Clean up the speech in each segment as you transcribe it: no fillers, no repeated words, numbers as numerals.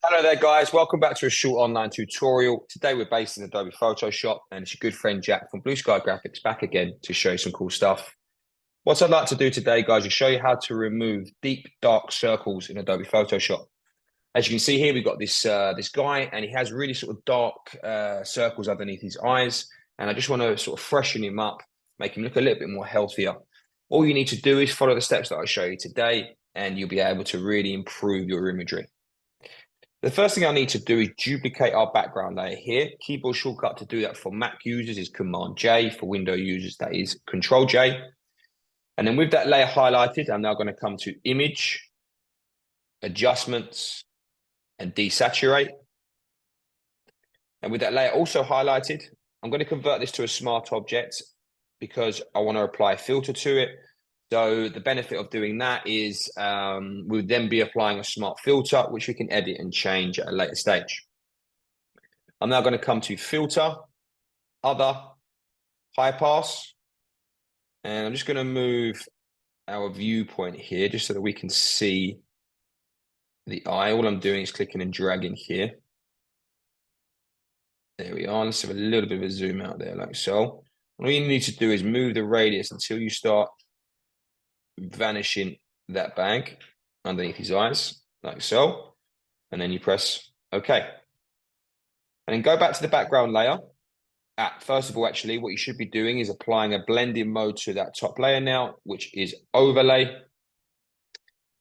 Hello there, guys. Welcome back to a short online tutorial. Today we're based in Adobe Photoshop, and it's your good friend Jack from Blue Sky Graphics back again to show you some cool stuff. What I'd like to do today, guys, is show you how to remove deep, dark circles in Adobe Photoshop. As you can see here, we've got this guy, and he has really sort of dark circles underneath his eyes, and I just want to sort of freshen him up, make him look a little bit more healthier. All you need to do is follow the steps that I show you today, and you'll be able to really improve your imagery. The first thing I need to do is duplicate our background layer here. Keyboard shortcut to do that for Mac users is Command J. For Windows users, that is Control J. And then with that layer highlighted, I'm now going to come to Image, Adjustments, and Desaturate. And with that layer also highlighted, I'm going to convert this to a smart object because I want to apply a filter to it. So the benefit of doing that is we'll then be applying a smart filter, which we can edit and change at a later stage. I'm now going to come to Filter, Other, High Pass, and I'm just going to move our viewpoint here just so that we can see the eye. All I'm doing is clicking and dragging here. There we are. Let's have a little bit of a zoom out there like so. All you need to do is move the radius until you start vanishing that bag underneath his eyes like so, and then you press OK, and then go back to the background layer. First of all, actually what you should be doing is applying a blending mode to that top layer now, which is overlay,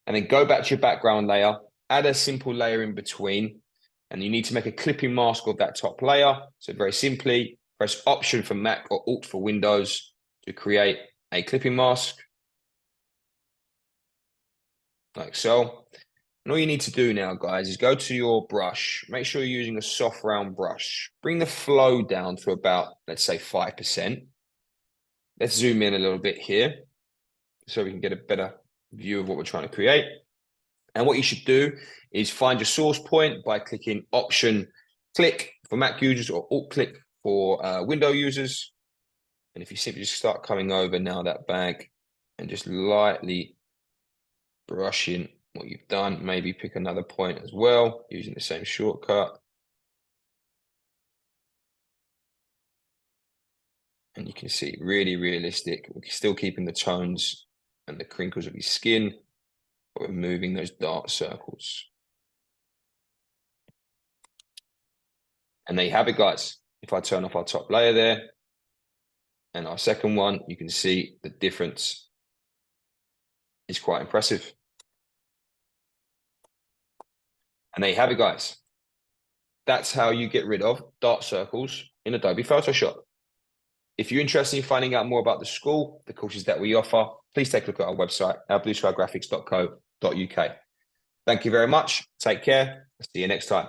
and then go back to your background layer, add a simple layer in between, and you need to make a clipping mask of that top layer. So very simply press Option for Mac or Alt for Windows to create a clipping mask like so. And all you need to do now, guys, is go to your brush. Make sure you're using a soft round brush. Bring the flow down to about, let's say, 5%. Let's zoom in a little bit here so we can get a better view of what we're trying to create. And what you should do is find your source point by clicking Option Click for Mac users or Alt Click for Windows users. And if you simply just start coming over now that bag and just lightly brushing what you've done, maybe pick another point as well using the same shortcut, and you can see really realistic. We're still keeping the tones and the crinkles of his skin, but we're moving those dark circles. And there you have it, guys. If I turn off our top layer there and our second one, you can see the difference is quite impressive. And there you have it, guys. That's how you get rid of dark circles in Adobe Photoshop. If you're interested in finding out more about the school, the courses that we offer, please take a look at our website, blueskygraphics.co.uk. Thank you very much. Take care. See you next time.